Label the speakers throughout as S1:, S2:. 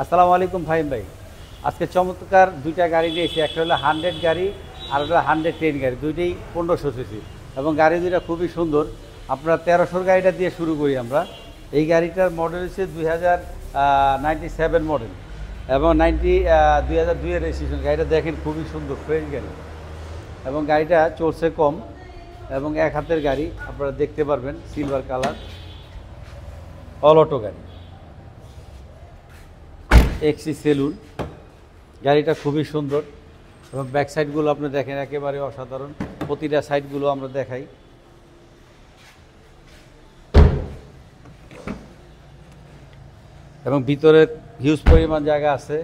S1: আসসালামু আলাইকুম ফাহিম ভাই। আজকে চমৎকার দুইটা গাড়ি নিয়েছি, একটা হলো 100 গাড়ি আর একটা 110 গাড়ি, দুইটাই 1500 সিসি এবং গাড়ি দুইটা খুবই সুন্দর। আপনার 1300 গাড়িটা দিয়ে শুরু করি আমরা। এই গাড়িটার মডেল হচ্ছে 2097 মডেল এবং 2002 এর রেজিস্ট্রেশন। গাড়িটা দেখেন খুবই সুন্দর, ফ্রেশ গাড়ি এবং গাড়িটা চলছে কম এবং এক হাতের গাড়ি, আপনারা দেখতে পারবেন সিলভার কালার অল অটো গাড়ি, এক্সি সেলুন। গাড়িটা খুবই সুন্দর এবং ব্যাক সাইডগুলো আপনি দেখেন একেবারে অসাধারণ। প্রতিটা সাইডগুলো আমরা দেখাই। এবং ভিতরে হিউজ পরিমাণ জায়গা আছে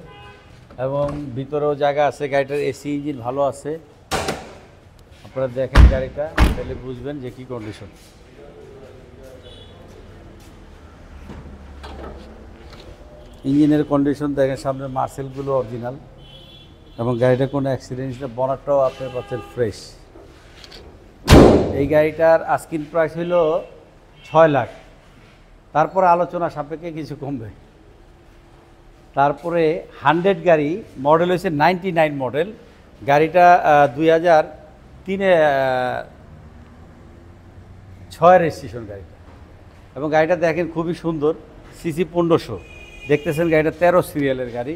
S1: এবং ভিতরেও জায়গা আছে। গাড়িটার এসি ইঞ্জিন ভালো আছে। আপনারা দেখেন গাড়িটা, তাহলে বুঝবেন যে কী কন্ডিশন। ইঞ্জিনের কন্ডিশন দেখেন, সামনের মার্সেলগুলো অরিজিনাল এবং গাড়িটা কোনো অ্যাক্সিডেন্ট না। বনারটাও আপনি পাচ্ছেন ফ্রেশ। এই গাড়িটার আস্কিং প্রাইস হইল 6 লাখ, তারপরে আলোচনা সাপেক্ষে কিছু কমবে। তারপরে 100 গাড়ি, মডেল হয়েছে 99 মডেল। গাড়িটা 2003-6 রেজিস্ট্রেশন গাড়িটা এবং গাড়িটা দেখেন খুবই সুন্দর। সিসি 1500 দেখতেছেন। গাড়িটা 13 সিরিয়ালের গাড়ি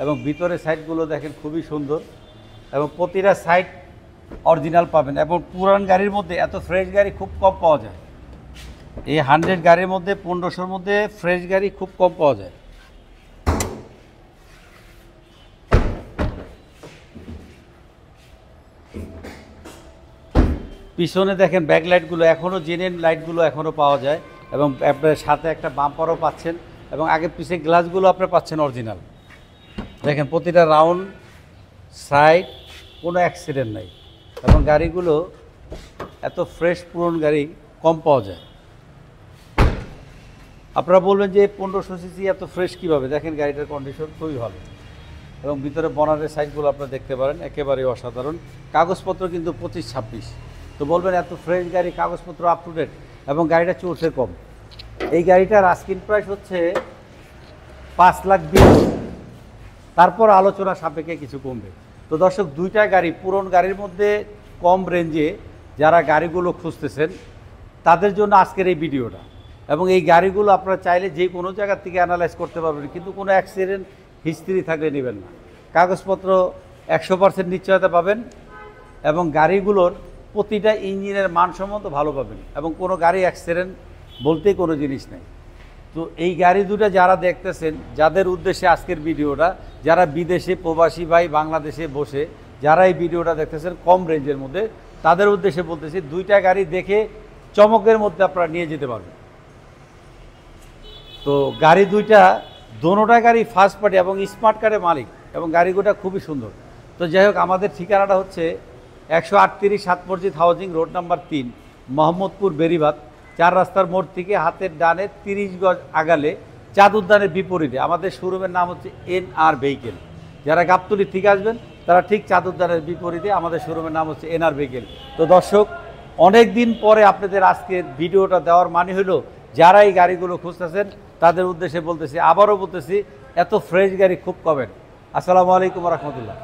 S1: এবং ভিতরে সাইডগুলো দেখেন খুবই সুন্দর এবং প্রতিটা সাইড অরিজিনাল পাবেন। এবং পুরান গাড়ির মধ্যে এত ফ্রেশ গাড়ি খুব কম পাওয়া যায়। এই 100 গাড়ির মধ্যে 1500-র মধ্যে ফ্রেশ গাড়ি খুব কম পাওয়া যায়। পিছনে দেখেন ব্যাক লাইটগুলো এখনও জেনুইন লাইটগুলো এখনও পাওয়া যায় এবং আপনার সাথে একটা বাম্পারও পাচ্ছেন এবং আগে পিছিয়ে গ্লাসগুলো আপনার পাচ্ছেন অরিজিনাল। দেখেন প্রতিটা রাউন্ড সাইড, কোনো অ্যাক্সিডেন্ট নাই এবং গাড়িগুলো এত ফ্রেশ পুরনো গাড়ি কম পাওয়া যায়। আপনারা বলবেন যে 1500 সিসি এত ফ্রেশ কীভাবে? দেখেন গাড়িটার কন্ডিশন খুবই ভালো এবং ভিতরে বনারের সাইডগুলো আপনারা দেখতে পারেন, একেবারেই অসাধারণ। কাগজপত্র কিন্তু 25-26। তো বলবেন এত ফ্রেশ গাড়ি, কাগজপত্র আপ টু ডেট এবং গাড়িটা চলছে কম। এই গাড়িটার আস্কিং প্রাইস হচ্ছে 5,20,000, তারপর আলোচনা সাপেক্ষে কিছু কমবে। তো দর্শক, দুইটা গাড়ি, পুরনো গাড়ির মধ্যে কম রেঞ্জে যারা গাড়িগুলো খুঁজতেছেন তাদের জন্য আজকের এই ভিডিওটা। এবং এই গাড়িগুলো আপনারা চাইলে যে কোনো জায়গার থেকে অ্যানালাইজ করতে পারবেন, কিন্তু কোনো অ্যাক্সিডেন্ট হিস্ট্রি থাকলে নেবেন না। কাগজপত্র 100% নিশ্চয়তা পাবেন এবং গাড়িগুলোর প্রতিটা ইঞ্জিনের মানসম্মত ভালো পাবেন এবং কোনো গাড়ি অ্যাক্সিডেন্ট বলতে কোনো জিনিস নেই। তো এই গাড়ি দুটো যারা দেখতেছেন, যাদের উদ্দেশ্যে আজকের ভিডিওটা, যারা বিদেশে প্রবাসী ভাই বাংলাদেশে বসে যারা এই ভিডিওটা দেখতেছেন কম রেঞ্জের মধ্যে, তাদের উদ্দেশ্যে বলতেছি দুইটা গাড়ি দেখে চমকের মধ্যে আপনারা নিয়ে যেতে পারবেন। তো গাড়ি দুইটা, দোনোটা গাড়ি ফার্স্ট পার্টি এবং স্মার্ট কার্ডের মালিক এবং গাড়িগুলো খুবই সুন্দর। তো যাই হোক, আমাদের ঠিকানাটা হচ্ছে 138 সাত মসজিদ housing road number 3, Mohammadpur Beribadh 4 রাস্তার মোড় থেকে হাতের ডানে 30 গজ আগালে চাঁদ উদ্যানের বিপরীতে আমাদের শোরুমের নাম হচ্ছে NR ভেহিকেল। যারা গাবতলী থেকে আসবেন তারা ঠিক চাঁদ উদ্যানের বিপরীতে আমাদের শোরুমের নাম হচ্ছে NR ভেহিকেল। তো দর্শক, অনেক দিন পরে আপনাদের আজকের ভিডিওটা দেওয়ার মানে হলো, যারা এই গাড়িগুলো খুঁজতেছেন তাদের উদ্দেশ্যে বলতেছি, আবারও বলতেছি, এত ফ্রেশ গাড়ি খুব কমেন। আসসালামু আলাইকুম রহমতুল্লাহ।